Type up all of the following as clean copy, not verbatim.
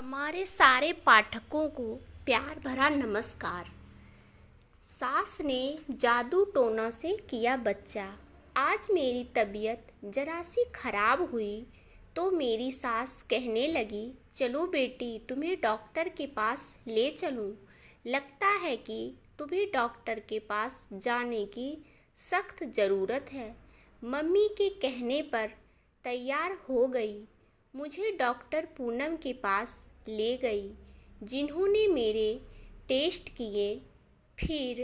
हमारे सारे पाठकों को प्यार भरा नमस्कार। सास ने जादू टोना से किया बच्चा। आज मेरी तबीयत जरा सी खराब हुई तो मेरी सास कहने लगी, चलो बेटी तुम्हें डॉक्टर के पास ले चलूं। लगता है कि तुम्हें डॉक्टर के पास जाने की सख्त ज़रूरत है। मम्मी के कहने पर तैयार हो गई। मुझे डॉक्टर पूनम के पास ले गई, जिन्होंने मेरे टेस्ट किए। फिर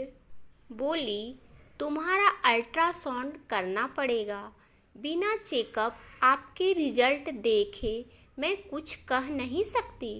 बोली, तुम्हारा अल्ट्रासाउंड करना पड़ेगा। बिना चेकअप आपके रिजल्ट देखे मैं कुछ कह नहीं सकती।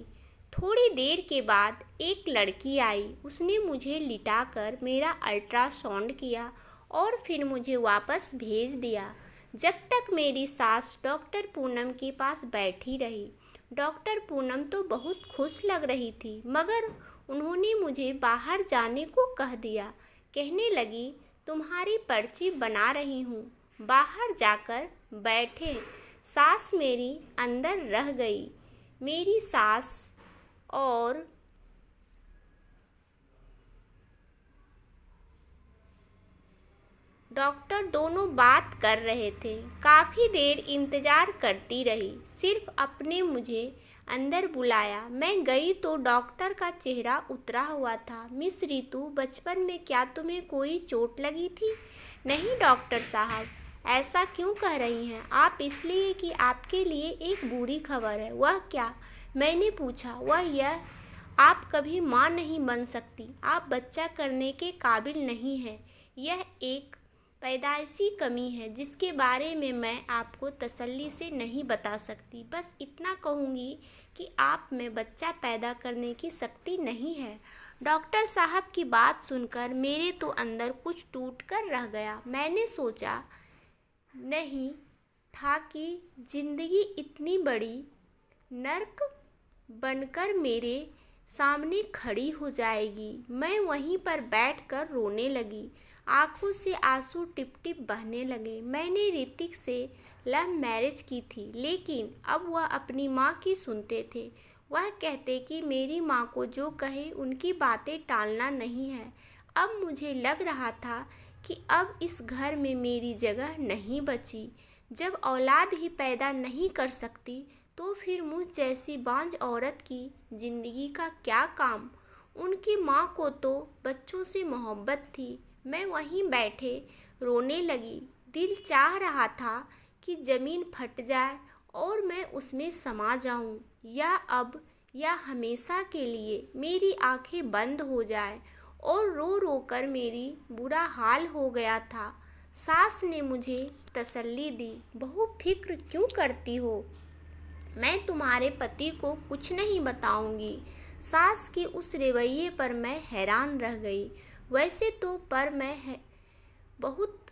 थोड़ी देर के बाद एक लड़की आई। उसने मुझे लिटाकर मेरा अल्ट्रासाउंड किया और फिर मुझे वापस भेज दिया। जब तक मेरी सास डॉक्टर पूनम के पास बैठी रही। डॉक्टर पूनम तो बहुत खुश लग रही थी, मगर उन्होंने मुझे बाहर जाने को कह दिया। कहने लगी, तुम्हारी पर्ची बना रही हूँ, बाहर जाकर बैठे। सास मेरी अंदर रह गई। मेरी सास और डॉक्टर दोनों बात कर रहे थे। काफ़ी देर इंतज़ार करती रही, सिर्फ अपने मुझे अंदर बुलाया। मैं गई तो डॉक्टर का चेहरा उतरा हुआ था। मिस रितु, बचपन में क्या तुम्हें कोई चोट लगी थी? नहीं डॉक्टर साहब, ऐसा क्यों कह रही हैं आप? इसलिए कि आपके लिए एक बुरी खबर है। वह क्या? मैंने पूछा। वह यह, आप कभी माँ नहीं बन सकती। आप बच्चा करने के काबिल नहीं हैं। यह एक पैदाइशी कमी है जिसके बारे में मैं आपको तसल्ली से नहीं बता सकती। बस इतना कहूँगी कि आप में बच्चा पैदा करने की शक्ति नहीं है। डॉक्टर साहब की बात सुनकर मेरे तो अंदर कुछ टूट कर रह गया। मैंने सोचा नहीं था कि जिंदगी इतनी बड़ी नर्क बनकर मेरे सामने खड़ी हो जाएगी। मैं वहीं पर बैठकर रोने लगी। आंखों से आंसू टिप टिप बहने लगे। मैंने ऋतिक से लव मैरिज की थी, लेकिन अब वह अपनी माँ की सुनते थे। वह कहते कि मेरी माँ को जो कहे उनकी बातें टालना नहीं है। अब मुझे लग रहा था कि अब इस घर में मेरी जगह नहीं बची। जब औलाद ही पैदा नहीं कर सकती तो फिर मुझ जैसी बांझ औरत की ज़िंदगी का क्या काम? उनकी माँ को तो बच्चों से मोहब्बत थी। मैं वहीं बैठे रोने लगी। दिल चाह रहा था कि ज़मीन फट जाए और मैं उसमें समा जाऊं, या अब या हमेशा के लिए मेरी आंखें बंद हो जाए। और रो रो कर मेरी बुरा हाल हो गया था। सास ने मुझे तसल्ली दी। बहू, फिक्र क्यों करती हो? मैं तुम्हारे पति को कुछ नहीं बताऊंगी। सास के उस रवैये पर मैं हैरान रह गई। वैसे तो पर मैं बहुत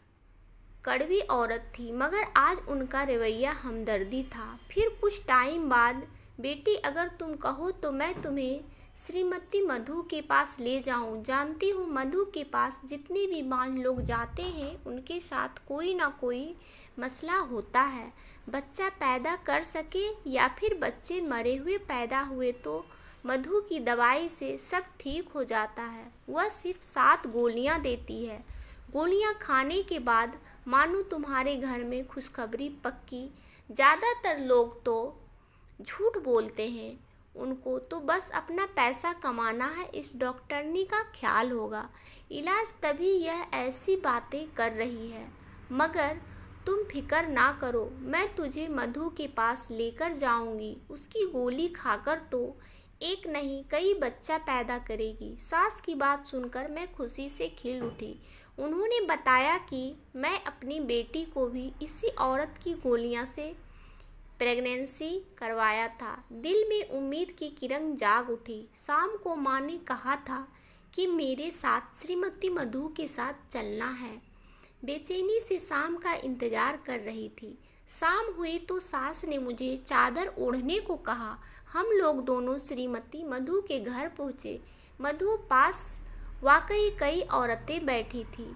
कड़वी औरत थी, मगर आज उनका रवैया हमदर्दी था। फिर कुछ टाइम बाद, बेटी अगर तुम कहो तो मैं तुम्हें श्रीमती मधु के पास ले जाऊं। जानती हूँ मधु के पास जितने भी बांझ लोग जाते हैं उनके साथ कोई ना कोई मसला होता है। बच्चा पैदा कर सके या फिर बच्चे मरे हुए पैदा हुए तो मधु की दवाई से सब ठीक हो जाता है। वह सिर्फ 7 गोलियां देती है। गोलियां खाने के बाद मानो तुम्हारे घर में खुशखबरी पक्की। ज़्यादातर लोग तो झूठ बोलते हैं, उनको तो बस अपना पैसा कमाना है। इस डॉक्टरनी का ख्याल होगा, इलाज तभी यह ऐसी बातें कर रही है। मगर तुम फिक्र ना करो, मैं तुझे मधु के पास लेकर जाऊंगी। उसकी गोली खाकर तो एक नहीं कई बच्चा पैदा करेगी। सास की बात सुनकर मैं खुशी से खिल उठी। उन्होंने बताया कि मैं अपनी बेटी को भी इसी औरत की गोलियां से प्रेगनेंसी करवाया था। दिल में उम्मीद की किरण जाग उठी। शाम को माँ ने कहा था कि मेरे साथ श्रीमती मधु के साथ चलना है। बेचैनी से शाम का इंतजार कर रही थी। शाम हुई तो सास ने मुझे चादर ओढ़ने को कहा। हम लोग दोनों श्रीमती मधु के घर पहुँचे। मधु पास वाकई कई औरतें बैठी थीं।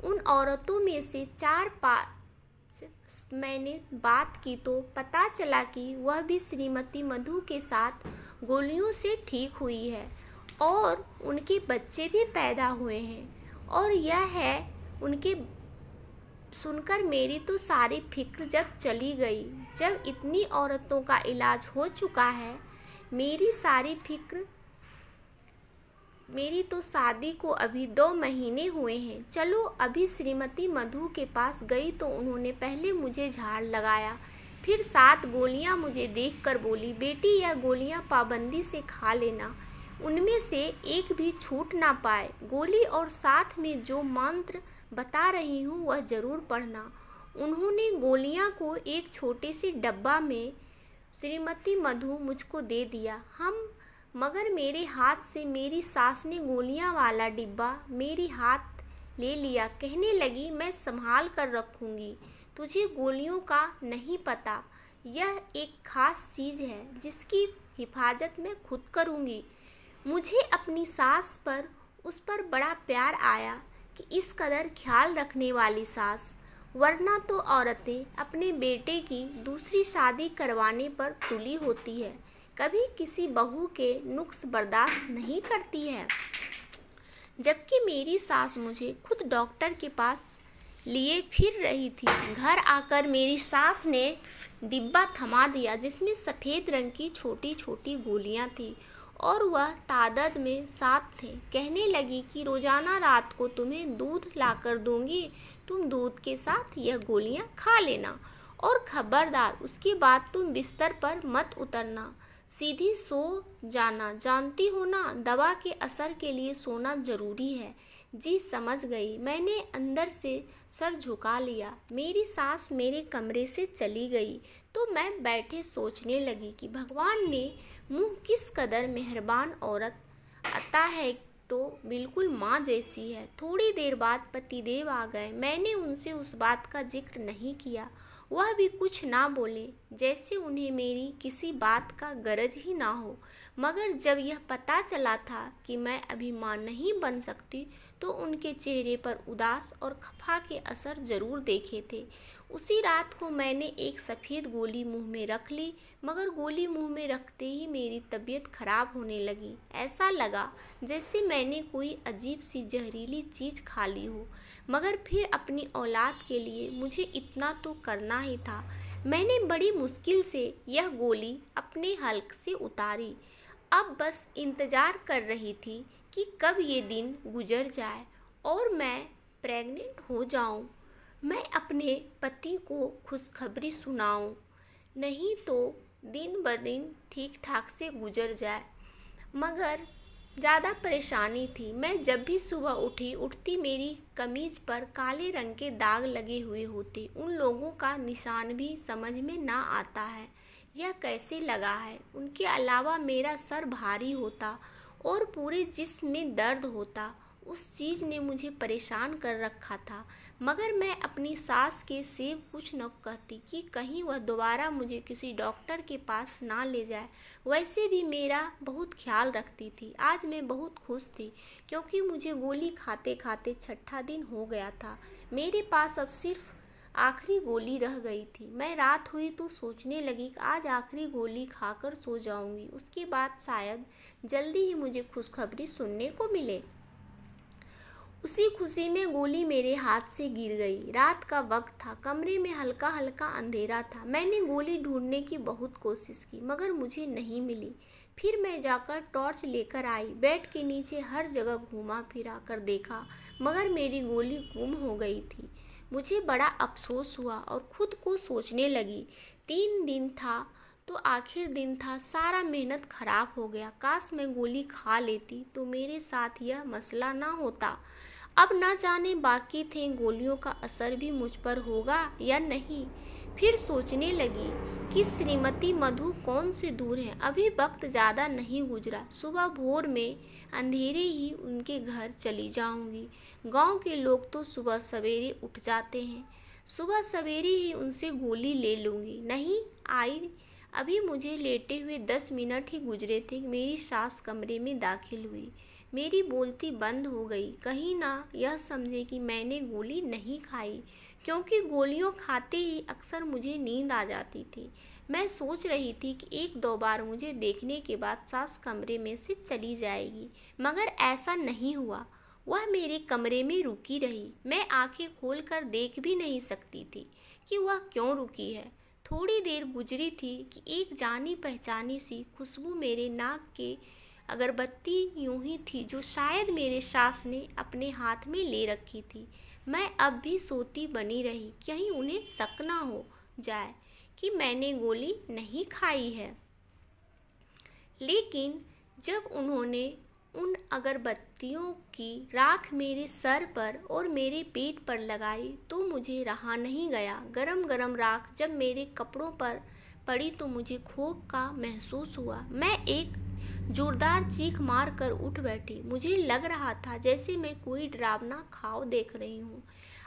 उन औरतों में से 4-5 मैंने बात की तो पता चला कि वह भी श्रीमती मधु के साथ गोलियों से ठीक हुई है और उनके बच्चे भी पैदा हुए हैं। और यह है उनके सुनकर मेरी तो सारी फिक्र जब चली गई। जब इतनी औरतों का इलाज हो चुका है, मेरी सारी फिक्र मेरी तो शादी को अभी 2 महीने हुए हैं। चलो अभी श्रीमती मधु के पास गई तो उन्होंने पहले मुझे झाड़ लगाया, फिर 7 गोलियां मुझे देखकर बोली, बेटी यह गोलियां पाबंदी से खा लेना, उनमें से एक भी छूट ना पाए। गोली और साथ में जो मंत्र बता रही हूँ वह ज़रूर पढ़ना। उन्होंने गोलियां को एक छोटे से डब्बा में श्रीमती मधु मुझको दे दिया। मगर मेरे हाथ से मेरी सास ने गोलियां वाला डिब्बा मेरी हाथ ले लिया। कहने लगी, मैं संभाल कर रखूँगी, तुझे गोलियों का नहीं पता। यह एक ख़ास चीज़ है जिसकी हिफाजत मैं खुद करूँगी। मुझे अपनी सास पर उस पर बड़ा प्यार आया कि इस कदर ख्याल रखने वाली सास, वरना तो औरतें अपने बेटे की दूसरी शादी करवाने पर तुली होती है, कभी किसी बहू के नुक्स बर्दाश्त नहीं करती है। जबकि मेरी सास मुझे खुद डॉक्टर के पास लिए फिर रही थी। घर आकर मेरी सास ने डिब्बा थमा दिया जिसमें सफ़ेद रंग की छोटी छोटी गोलियां थी और वह तादाद में 7 थे। कहने लगी कि रोज़ाना रात को तुम्हें दूध लाकर दूंगी, तुम दूध के साथ यह गोलियां खा लेना और खबरदार उसके बाद तुम बिस्तर पर मत उतरना, सीधी सो जाना। जानती हो ना, दवा के असर के लिए सोना ज़रूरी है। जी समझ गई। मैंने अंदर से सर झुका लिया। मेरी सास मेरे कमरे से चली गई तो मैं बैठे सोचने लगी कि भगवान ने मुँह किस कदर मेहरबान औरत अता है, तो बिल्कुल माँ जैसी है। थोड़ी देर बाद पतिदेव आ गए। मैंने उनसे उस बात का जिक्र नहीं किया, वह भी कुछ ना बोले, जैसे उन्हें मेरी किसी बात का गरज ही ना हो। मगर जब यह पता चला था कि मैं अभी माँ नहीं बन सकती तो उनके चेहरे पर उदास और खफा के असर ज़रूर देखे थे। उसी रात को मैंने एक सफ़ेद गोली मुंह में रख ली, मगर गोली मुंह में रखते ही मेरी तबीयत खराब होने लगी। ऐसा लगा जैसे मैंने कोई अजीब सी जहरीली चीज़ खा ली हो। मगर फिर अपनी औलाद के लिए मुझे इतना तो करना ही था। मैंने बड़ी मुश्किल से यह गोली अपने हल्क से उतारी। अब बस इंतज़ार कर रही थी कि कब ये दिन गुजर जाए और मैं प्रेग्नेंट हो जाऊं, मैं अपने पति को खुशखबरी सुनाऊं, नहीं तो दिन ब दिन ठीक ठाक से गुजर जाए। मगर ज़्यादा परेशानी थी। मैं जब भी सुबह उठती मेरी कमीज़ पर काले रंग के दाग लगे हुए होते। उन लोगों का निशान भी समझ में ना आता है यह कैसे लगा है। उनके अलावा मेरा सर भारी होता और पूरे जिस्म में दर्द होता। उस चीज़ ने मुझे परेशान कर रखा था। मगर मैं अपनी सास के सेव कुछ न कहती कि कहीं वह दोबारा मुझे किसी डॉक्टर के पास ना ले जाए। वैसे भी मेरा बहुत ख्याल रखती थी। आज मैं बहुत खुश थी क्योंकि मुझे गोली खाते खाते 6ठा दिन हो गया था। मेरे पास अब सिर्फ आखिरी गोली रह गई थी। मैं रात हुई तो सोचने लगी कि आज आखिरी गोली खाकर सो जाऊंगी, उसके बाद शायद जल्दी ही मुझे खुशखबरी सुनने को मिले। उसी खुशी में गोली मेरे हाथ से गिर गई। रात का वक्त था, कमरे में हल्का हल्का अंधेरा था। मैंने गोली ढूंढने की बहुत कोशिश की मगर मुझे नहीं मिली। फिर मैं जाकर टॉर्च लेकर आई, बेड के नीचे हर जगह घूमा फिरा कर देखा मगर मेरी गोली गुम हो गई थी। मुझे बड़ा अफसोस हुआ और खुद को सोचने लगी, 3 दिन था तो आखिर दिन था, सारा मेहनत खराब हो गया। काश मैं गोली खा लेती तो मेरे साथ यह मसला ना होता। अब ना जाने बाकी थे गोलियों का असर भी मुझ पर होगा या नहीं। फिर सोचने लगी कि श्रीमती मधु कौन से दूर हैं, अभी वक्त ज़्यादा नहीं गुजरा। सुबह भोर में अंधेरे ही उनके घर चली जाऊंगी। गांव के लोग तो सुबह सवेरे उठ जाते हैं, सुबह सवेरे ही उनसे गोली ले लूँगी। नहीं आई, अभी मुझे लेटे हुए 10 मिनट ही गुजरे थे। मेरी सास कमरे में दाखिल हुई। मेरी बोलती बंद हो गई, कहीं ना यह समझे कि मैंने गोली नहीं खाई, क्योंकि गोलियों खाते ही अक्सर मुझे नींद आ जाती थी। मैं सोच रही थी कि एक दो बार मुझे देखने के बाद सास कमरे में से चली जाएगी, मगर ऐसा नहीं हुआ। वह मेरे कमरे में रुकी रही। मैं आंखें खोलकर देख भी नहीं सकती थी कि वह क्यों रुकी है। थोड़ी देर गुजरी थी कि एक जानी पहचानी सी खुशबू मेरे नाक के अगरबत्ती यूं ही थी जो शायद मेरे सास ने अपने हाथ में ले रखी थी। मैं अब भी सोती बनी रही, कहीं उन्हें शक ना हो जाए कि मैंने गोली नहीं खाई है। लेकिन जब उन्होंने उन अगरबत्तियों की राख मेरे सर पर और मेरे पेट पर लगाई तो मुझे रहा नहीं गया। गरम गरम राख जब मेरे कपड़ों पर पड़ी तो मुझे खौफ का महसूस हुआ। मैं एक जोरदार चीख मार कर उठ बैठी। मुझे लग रहा था जैसे मैं कोई डरावना ख्वाब देख रही हूँ।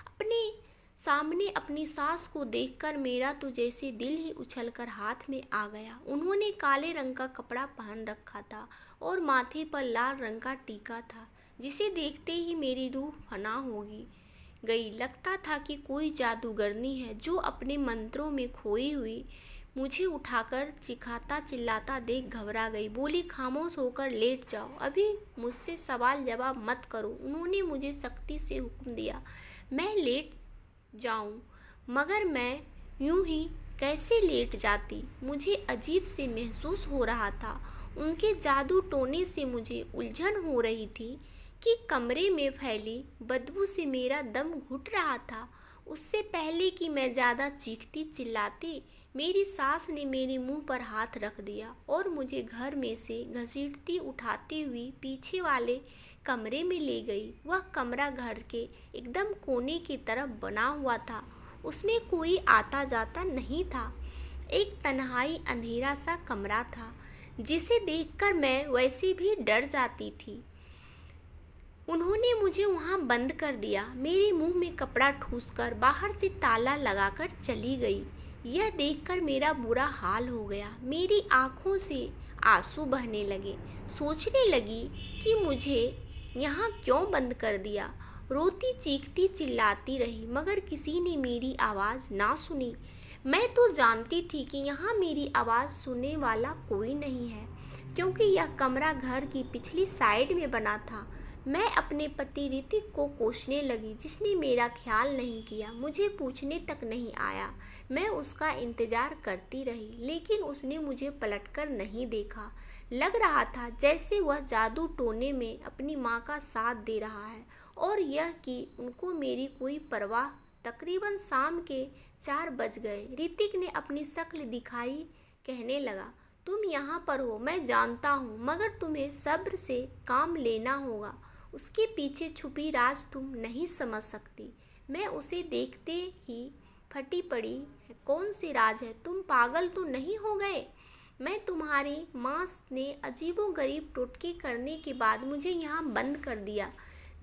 अपने सामने अपनी सास को देखकर मेरा तो जैसे दिल ही उछलकर हाथ में आ गया। उन्होंने काले रंग का कपड़ा पहन रखा था और माथे पर लाल रंग का टीका था, जिसे देखते ही मेरी रूह फना होगी गई। लगता था कि कोई जादूगरनी है जो अपने मंत्रों में खोई हुई मुझे उठाकर चिखाता चिल्लाता देख घबरा गई। बोली, खामोश होकर लेट जाओ, अभी मुझसे सवाल जवाब मत करो। उन्होंने मुझे सख्ती से हुक्म दिया। मैं लेट जाऊं, मगर मैं यूं ही कैसे लेट जाती? मुझे अजीब से महसूस हो रहा था। उनके जादू टोने से मुझे उलझन हो रही थी कि कमरे में फैली बदबू से मेरा दम घुट रहा था। उससे पहले कि मैं ज़्यादा चीखती चिल्लाती, मेरी सास ने मेरे मुंह पर हाथ रख दिया और मुझे घर में से घसीटती उठाती हुई पीछे वाले कमरे में ले गई। वह कमरा घर के एकदम कोने की तरफ बना हुआ था। उसमें कोई आता जाता नहीं था। एक तन्हाई अंधेरा सा कमरा था जिसे देखकर मैं वैसे भी डर जाती थी। उन्होंने मुझे वहां बंद कर दिया। मेरे मुंह में कपड़ा ठूसकर बाहर से ताला लगाकर चली गई। यह देखकर मेरा बुरा हाल हो गया। मेरी आंखों से आंसू बहने लगे। सोचने लगी कि मुझे यहाँ क्यों बंद कर दिया। रोती चीखती चिल्लाती रही, मगर किसी ने मेरी आवाज़ ना सुनी। मैं तो जानती थी कि यहाँ मेरी आवाज़ सुनने वाला कोई नहीं है, क्योंकि यह कमरा घर की पिछली साइड में बना था। मैं अपने पति ऋतिक को कोसने लगी, जिसने मेरा ख्याल नहीं किया, मुझे पूछने तक नहीं आया। मैं उसका इंतज़ार करती रही, लेकिन उसने मुझे पलटकर नहीं देखा। लग रहा था जैसे वह जादू टोने में अपनी माँ का साथ दे रहा है और यह कि उनको मेरी कोई परवाह। तकरीबन शाम के 4 बज गए। ऋतिक ने अपनी शक्ल दिखाई, कहने लगा, तुम यहाँ पर हो मैं जानता हूँ, मगर तुम्हें सब्र से काम लेना होगा। उसके पीछे छुपी राज तुम नहीं समझ सकती। मैं उसे देखते ही फटी पड़ी। कौन सी राज है? तुम पागल तो नहीं हो गए? मैं तुम्हारी माँ ने अजीबोगरीब टोटके करने के बाद मुझे यहाँ बंद कर दिया,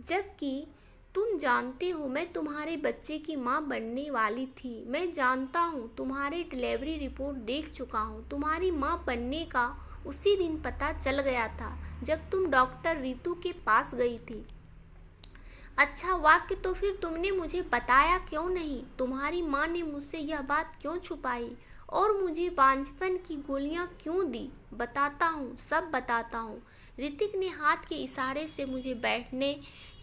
जबकि तुम जानते हो मैं तुम्हारे बच्चे की माँ बनने वाली थी। मैं जानता हूँ, तुम्हारी डिलीवरी रिपोर्ट देख चुका हूँ। तुम्हारी माँ बनने का उसी दिन पता चल गया था जब तुम डॉक्टर रीतू के पास गई थी। अच्छा वाक्य, तो फिर तुमने मुझे बताया क्यों नहीं? तुम्हारी माँ ने मुझसे यह बात क्यों छुपाई और मुझे बांझपन की गोलियां क्यों दी? बताता हूँ, सब बताता हूँ। ऋतिक ने हाथ के इशारे से मुझे बैठने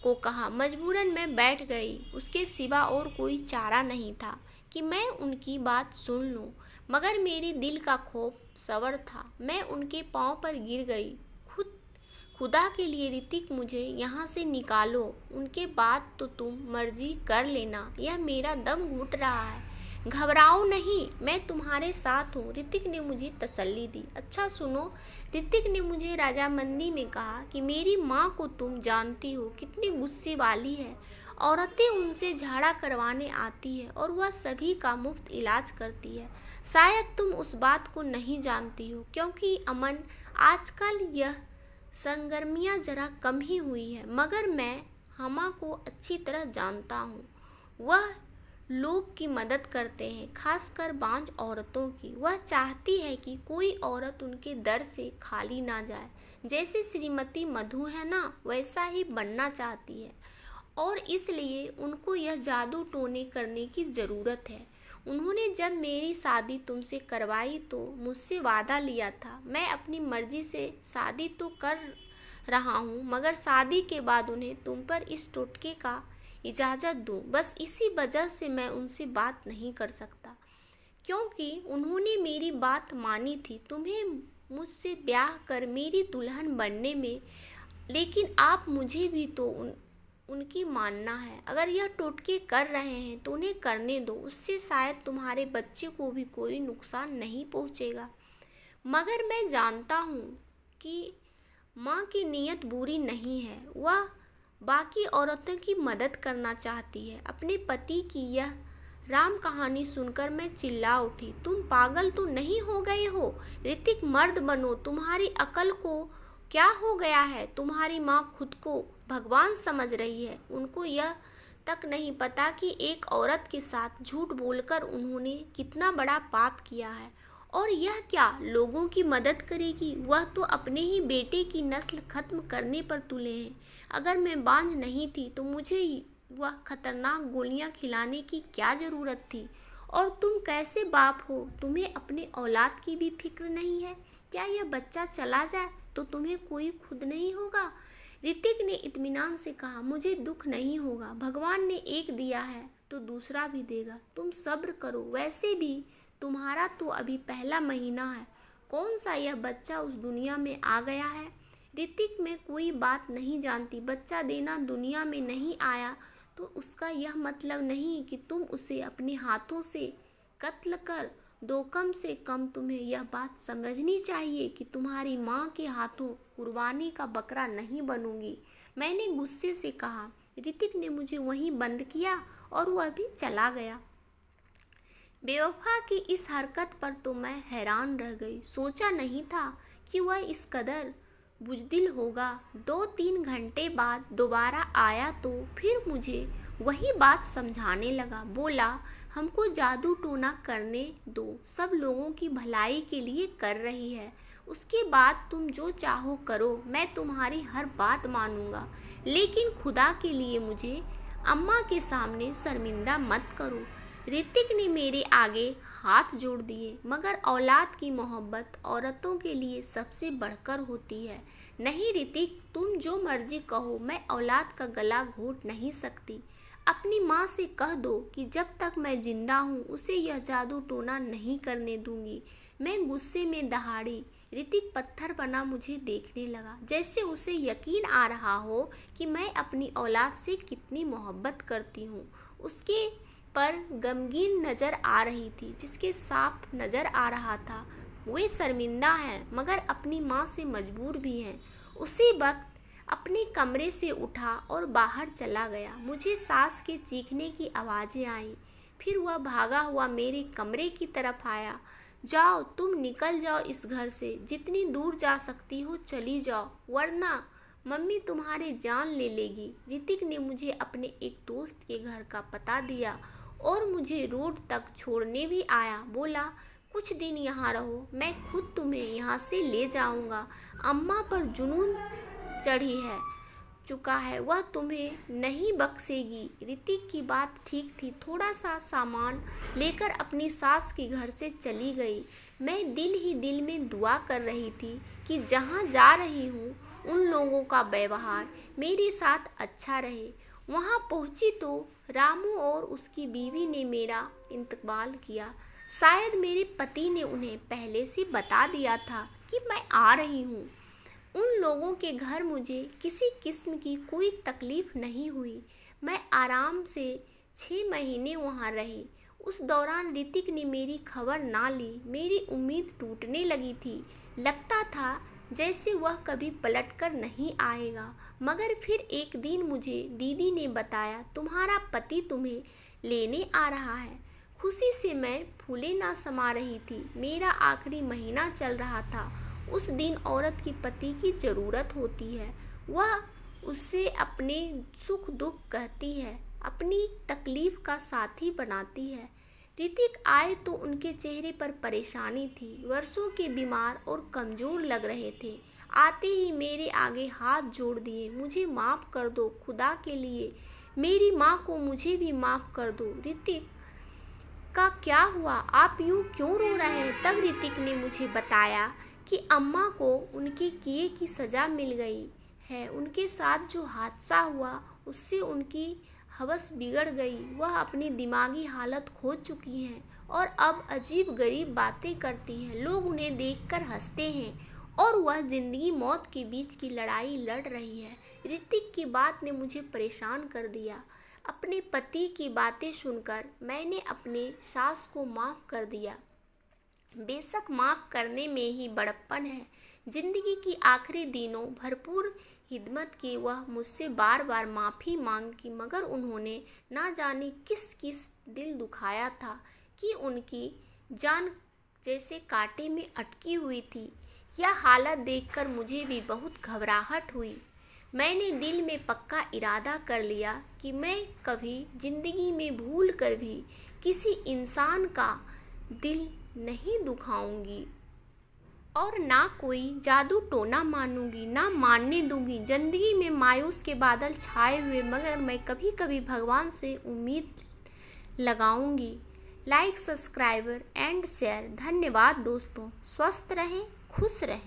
को कहा। मजबूरन मैं बैठ गई। उसके सिवा और कोई चारा नहीं था कि मैं उनकी बात सुन लूँ, मगर मेरे दिल का खौफ सवर था। मैं उनके पाँव पर गिर गई। खुदा के लिए ऋतिक, मुझे यहाँ से निकालो। उनके बाद तो तुम मर्जी कर लेना। यह मेरा दम घुट रहा है। घबराओ नहीं, मैं तुम्हारे साथ हूँ। ऋतिक ने मुझे तसल्ली दी। अच्छा सुनो, ऋतिक ने मुझे राजामंदी में कहा कि मेरी माँ को तुम जानती हो कितनी गुस्से वाली है। औरतें उनसे झाड़ा करवाने आती है और वह सभी का मुफ्त इलाज करती है। शायद तुम उस बात को नहीं जानती हो, क्योंकि अमन आजकल यह सरगर्मियाँ जरा कम ही हुई है, मगर मैं हमा को अच्छी तरह जानता हूँ। वह लोग की मदद करते हैं, खासकर बांझ औरतों की। वह चाहती है कि कोई औरत उनके दर से खाली ना जाए। जैसे श्रीमती मधु है ना, वैसा ही बनना चाहती है, और इसलिए उनको यह जादू टोने करने की ज़रूरत है। उन्होंने जब मेरी शादी तुमसे करवाई तो मुझसे वादा लिया था। मैं अपनी मर्जी से शादी तो कर रहा हूँ, मगर शादी के बाद उन्हें तुम पर इस टोटके का इजाज़त दूँ, बस इसी वजह से मैं उनसे बात नहीं कर सकता, क्योंकि उन्होंने मेरी बात मानी थी तुम्हें मुझसे ब्याह कर मेरी दुल्हन बनने में। लेकिन आप मुझे भी तो उनकी मानना है। अगर यह टोटके कर रहे हैं तो उन्हें करने दो, उससे शायद तुम्हारे बच्चे को भी कोई नुकसान नहीं पहुंचेगा। मगर मैं जानता हूँ कि माँ की नीयत बुरी नहीं है, वह बाकी औरतों की मदद करना चाहती है। अपने पति की यह राम कहानी सुनकर मैं चिल्ला उठी, तुम पागल तो नहीं हो गए हो? ऋतिक, मर्द बनो, तुम्हारी अकल को क्या हो गया है? तुम्हारी माँ खुद को भगवान समझ रही है। उनको यह तक नहीं पता कि एक औरत के साथ झूठ बोलकर उन्होंने कितना बड़ा पाप किया है। और यह क्या लोगों की मदद करेगी? वह तो अपने ही बेटे की नस्ल खत्म करने पर तुले हैं। अगर मैं बांझ नहीं थी तो मुझे वह खतरनाक गोलियां खिलाने की क्या ज़रूरत थी? और तुम कैसे बाप हो? तुम्हें अपने औलाद की भी फिक्र नहीं है? क्या यह बच्चा चला जाए तो तुम्हें कोई खुद नहीं होगा? ऋतिक ने इत्मीनान से कहा, मुझे दुख नहीं होगा। भगवान ने एक दिया है तो दूसरा भी देगा, तुम सब्र करो। वैसे भी तुम्हारा तो अभी पहला महीना है, कौन सा यह बच्चा उस दुनिया में आ गया है? ऋतिक, मैं कोई बात नहीं जानती। बच्चा देना दुनिया में नहीं आया तो उसका यह मतलब नहीं कि तुम उसे अपने हाथों से कत्ल कर दो। कम से कम तुम्हें यह बात समझनी चाहिए कि तुम्हारी माँ के हाथों कुर्बानी का बकरा नहीं बनूंगी। मैंने गुस्से से कहा। ऋतिक ने मुझे वहीं बंद किया और वह भी चला गया। बेवफा की इस हरकत पर तो मैं हैरान रह गई। सोचा नहीं था कि वह इस कदर बुज़दिल होगा। 2-3 घंटे बाद दोबारा आया तो फिर मुझे वही बात समझाने लगा। बोला, हमको जादू टोना करने दो, सब लोगों की भलाई के लिए कर रही है। उसके बाद तुम जो चाहो करो, मैं तुम्हारी हर बात मानूंगा, लेकिन खुदा के लिए मुझे अम्मा के सामने शर्मिंदा मत करो। ऋतिक ने मेरे आगे हाथ जोड़ दिए। मगर औलाद की मोहब्बत औरतों के लिए सबसे बढ़कर होती है। नहीं ऋतिक, तुम जो मर्जी कहो, मैं औलाद का गला घोट नहीं सकती। अपनी माँ से कह दो कि जब तक मैं जिंदा हूँ उसे यह जादू टोना नहीं करने दूंगी। मैं गुस्से में दहाड़ी। ऋतिक पत्थर बना मुझे देखने लगा, जैसे उसे यकीन आ रहा हो कि मैं अपनी औलाद से कितनी मोहब्बत करती हूँ। उसके पर गमगीन नज़र आ रही थी, जिसके साफ नज़र आ रहा था वे शर्मिंदा हैं मगर अपनी माँ से मजबूर भी हैं। उसी वक्त अपने कमरे से उठा और बाहर चला गया। मुझे सास के चीखने की आवाज़ें आईं। फिर वह भागा हुआ मेरे कमरे की तरफ आया। जाओ, तुम निकल जाओ इस घर से, जितनी दूर जा सकती हो चली जाओ, वरना मम्मी तुम्हारे जान ले लेगी। ऋतिक ने मुझे अपने एक दोस्त के घर का पता दिया और मुझे रोड तक छोड़ने भी आया। बोला, कुछ दिन यहाँ रहो, मैं खुद तुम्हें यहाँ से ले जाऊँगा। अम्मा पर जुनून चढ़ी है चुका है, वह तुम्हें नहीं बख्शेगी। ऋतिक की बात ठीक थी। थोड़ा सा सामान लेकर अपनी सास के घर से चली गई। मैं दिल ही दिल में दुआ कर रही थी कि जहाँ जा रही हूँ उन लोगों का व्यवहार मेरे साथ अच्छा रहे। वहाँ पहुँची तो रामू और उसकी बीवी ने मेरा इंतकबाल किया। शायद मेरे पति ने उन्हें पहले से बता दिया था कि मैं आ रही हूँ। उन लोगों के घर मुझे किसी किस्म की कोई तकलीफ़ नहीं हुई। मैं आराम से 6 महीने वहाँ रही। उस दौरान ऋतिक ने मेरी खबर ना ली। मेरी उम्मीद टूटने लगी थी। लगता था जैसे वह कभी पलट कर नहीं आएगा। मगर फिर एक दिन मुझे दीदी ने बताया, तुम्हारा पति तुम्हें लेने आ रहा है। खुशी से मैं फूले ना समा रही थी। मेरा आखिरी महीना चल रहा था। उस दिन औरत की पति की ज़रूरत होती है। वह उससे अपने सुख दुख कहती है, अपनी तकलीफ़ का साथी बनाती है। ऋतिक आए तो उनके चेहरे पर परेशानी थी। वर्षों के बीमार और कमज़ोर लग रहे थे। आते ही मेरे आगे हाथ जोड़ दिए, मुझे माफ़ कर दो, खुदा के लिए मेरी माँ को मुझे भी माफ़ कर दो। ऋतिक अक्का क्या हुआ, आप यूँ क्यों रो रहे हैं? तब ऋतिक ने मुझे बताया कि अम्मा को उनके किए की सज़ा मिल गई है। उनके साथ जो हादसा हुआ उससे उनकी हवस बिगड़ गई। वह अपनी दिमागी हालत खो चुकी हैं और अब अजीब गरीब बातें करती हैं। लोग उन्हें देखकर हंसते हैं और वह जिंदगी मौत के बीच की लड़ाई लड़ रही है। ऋतिक की बात ने मुझे परेशान कर दिया। अपने पति की बातें सुनकर मैंने अपने सास को माफ़ कर दिया। बेशक माफ़ करने में ही बड़प्पन है। जिंदगी की आखिरी दिनों भरपूर हिदमत की वह मुझसे बार बार माफ़ी मांगी, मगर उन्होंने ना जाने किस किस दिल दुखाया था कि उनकी जान जैसे कांटे में अटकी हुई थी। यह हालत देखकर मुझे भी बहुत घबराहट हुई। मैंने दिल में पक्का इरादा कर लिया कि मैं कभी जिंदगी में भूल कर भी किसी इंसान का दिल नहीं दुखाऊंगी और ना कोई जादू टोना मानूंगी, ना मानने दूंगी। जिंदगी में मायूस के बादल छाए हुए, मगर मैं कभी कभी भगवान से उम्मीद लगाऊंगी। Like, subscriber and share. धन्यवाद दोस्तों। स्वस्थ रहें, खुश रहें।